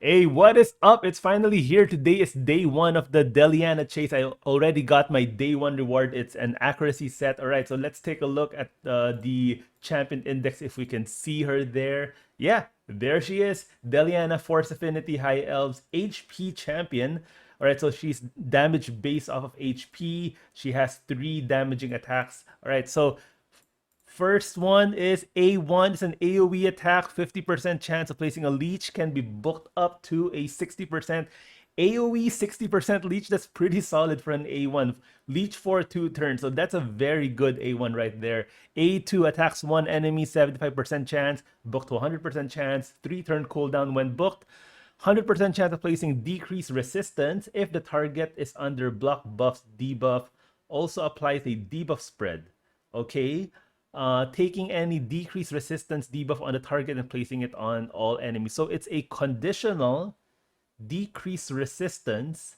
Hey, what is up? It's finally here. Today is day one of the DELIANA chase. I already got my day one reward. It's an accuracy set. All right, so let's take a look at the champion index if we can see her there. Yeah, there she is. DELIANA Force Affinity High Elves HP champion. All right, so she's damage based off of HP. She has 3 damaging attacks. All right, so first one is A1. It's an AoE attack. 50% chance of placing a leech can be booked up to a 60% AoE 60% leech. That's pretty solid for an A1. Leech for 2 turns. So that's a very good A1 right there. A2 attacks one enemy, 75% chance, booked to 100% chance, 3-turn cooldown when booked. 100% chance of placing decreased resistance if the target is under block buffs debuff. Also applies a debuff spread. Okay, taking any decreased resistance debuff on the target and placing it on all enemies. So it's a conditional decreased resistance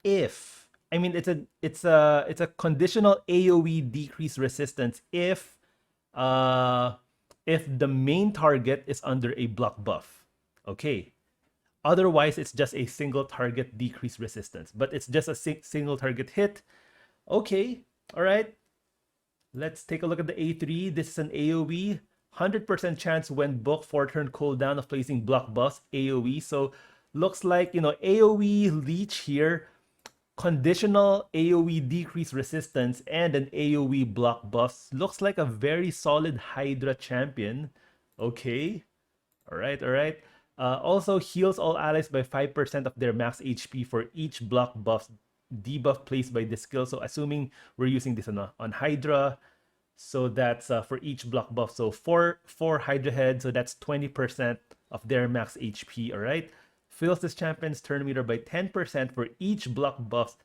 if it's a conditional AoE decreased resistance if the main target is under a block buff. Okay. Otherwise, it's just a single target decreased resistance, but it's just a single target hit. Okay, all right. Let's take a look at the A3. This is an AoE. 100% chance when booked 4-turn cooldown of placing block buffs AoE. So looks like, AoE leech here, conditional AoE decrease resistance, and an AoE block buffs. Looks like a very solid Hydra champion. Okay. All right, all right. Also heals all allies by 5% of their max HP for each block buff debuff placed by this skill. So assuming we're using this on Hydra, so that's for each block buff. So four Hydra heads, so that's 20% of their max HP. All right, fills this champion's turn meter by 10% for each block buff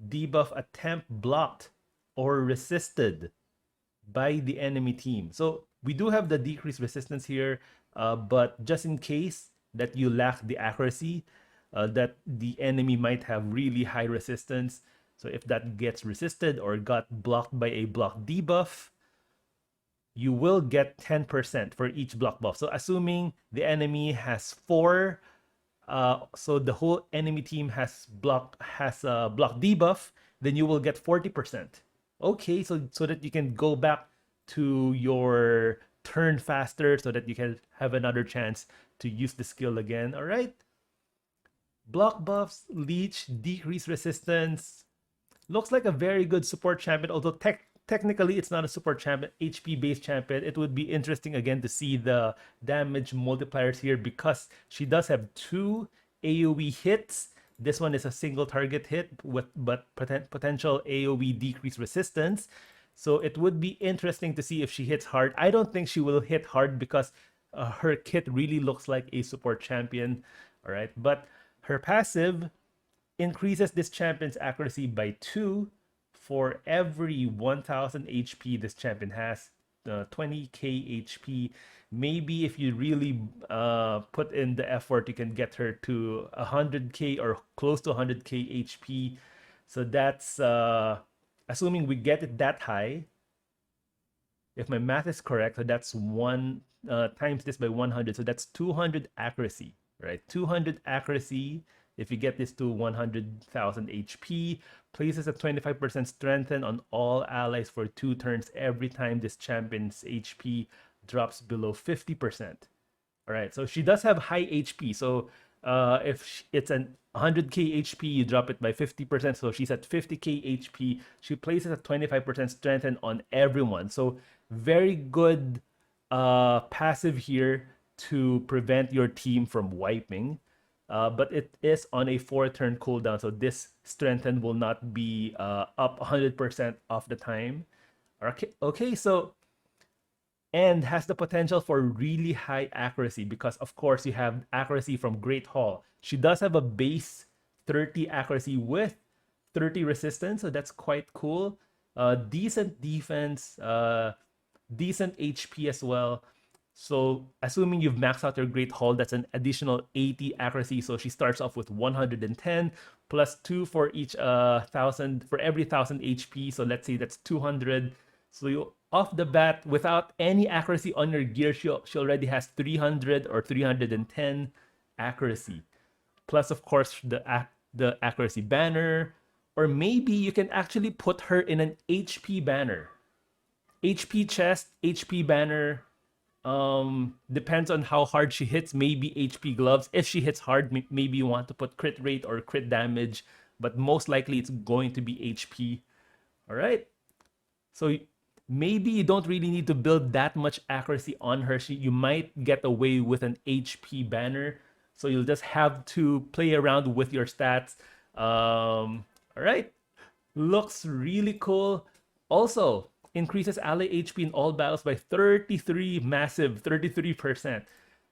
debuff attempt blocked or resisted by the enemy team. So we do have the decreased resistance here, but just in case that you lack the accuracy, that the enemy might have really high resistance. So if that gets resisted or got blocked by a block debuff, you will get 10% for each block buff. So assuming the enemy has 4, so the whole enemy team has block debuff, then you will get 40%. Okay, so that you can go back to your turn faster, so that you can have another chance to use the skill again. All right. Block buffs, leech, decrease resistance. Looks like a very good support champion, although technically it's not a support champion, HP based champion. It would be interesting again to see the damage multipliers here because she does have 2 AoE hits. This one is a single target hit but potential AoE decrease resistance. So it would be interesting to see if she hits hard. I don't think she will hit hard because her kit really looks like a support champion. All right, but her passive increases this champion's accuracy by 2 for every 1000 HP this champion has. 20k HP. Maybe if you really put in the effort, you can get her to 100k or close to 100k HP. So that's assuming we get it that high. If my math is correct, so that's 1 times this by 100. So that's 200 accuracy, right? 200 accuracy. If you get this to 100,000 HP, places a 25% strengthen on all allies for 2 turns every time this champion's HP drops below 50%. All right, so she does have high HP. So if it's an 100k HP, you drop it by 50%. So she's at 50k HP. She places a 25% strengthen on everyone. So very good passive here to prevent your team from wiping. But it is on a 4-turn cooldown, so this strengthen will not be up 100% of the time. Okay, so and has the potential for really high accuracy because of course you have accuracy from Great Hall. She does have a base 30 accuracy with 30 resistance, so that's quite cool. Decent defense, decent HP as well. So assuming you've maxed out your Great Hall, that's an additional 80 accuracy. So she starts off with 110 plus 2 for each 1000 for every 1000 HP. So let's say that's 200. So you off the bat without any accuracy on your gear, she already has 300 or 310 accuracy. Plus, of course, the accuracy banner. Or maybe you can actually put her in an HP banner. HP chest, HP banner. Depends on how hard she hits. Maybe HP gloves. If she hits hard, maybe you want to put crit rate or crit damage. But most likely it's going to be HP. All right. So maybe you don't really need to build that much accuracy on her. You might get away with an HP banner. So you'll just have to play around with your stats. All right. Looks really cool. Also, increases ally HP in all battles by 33, massive 33%.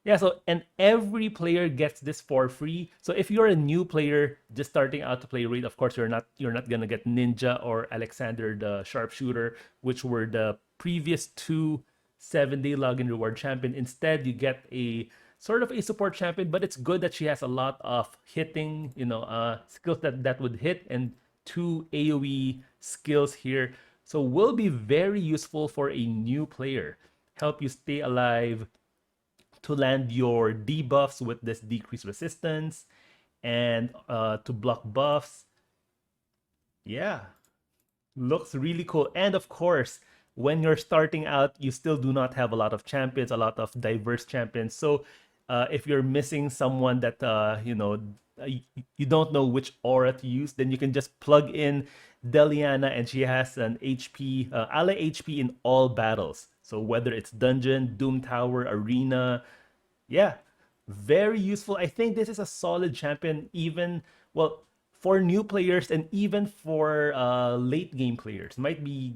Yeah, so and every player gets this for free. So if you're a new player just starting out to play Raid, of course you're not gonna get Ninja or Alexander the Sharpshooter, which were the previous two 7-day login reward champion. Instead, you get a sort of a support champion, but it's good that she has a lot of hitting, skills that would hit, and two AoE skills here. So will be very useful for a new player. Help you stay alive, to land your debuffs with this decreased resistance, and to block buffs. Yeah, looks really cool. And of course, when you're starting out, you still do not have a lot of champions, a lot of diverse champions. So if you're missing someone that you don't know which aura to use, then you can just plug in DELIANA, and she has an HP, ally HP in all battles. So whether it's dungeon, Doom Tower, arena, yeah, very useful. I think this is a solid champion, even, well, for new players and even for late game players. Might be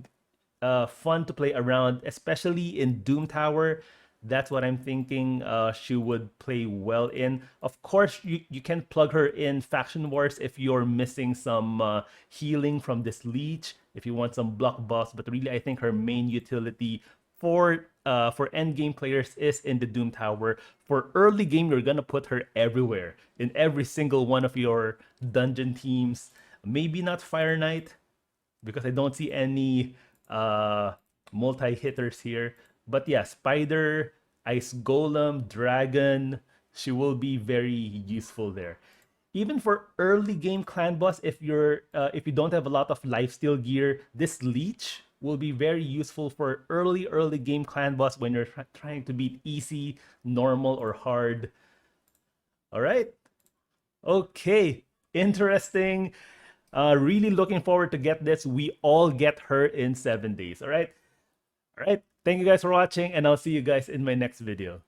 fun to play around, especially in Doom Tower. That's what I'm thinking she would play well in. Of course, you can plug her in Faction Wars if you're missing some healing from this leech, if you want some block buffs. But really, I think her main utility for end game players is in the Doom Tower. For early game, you're gonna put her everywhere, in every single one of your dungeon teams. Maybe not Fire Knight, because I don't see any multi-hitters here. But yeah, Spider, Ice Golem, Dragon, she will be very useful there. Even for early game clan boss, if you don't have a lot of lifesteal gear, this leech will be very useful for early game clan boss when you're trying to beat easy, normal, or hard. All right. Okay. Interesting. Really looking forward to get this. We all get her in 7 days. All right. All right. Thank you guys for watching, and I'll see you guys in my next video.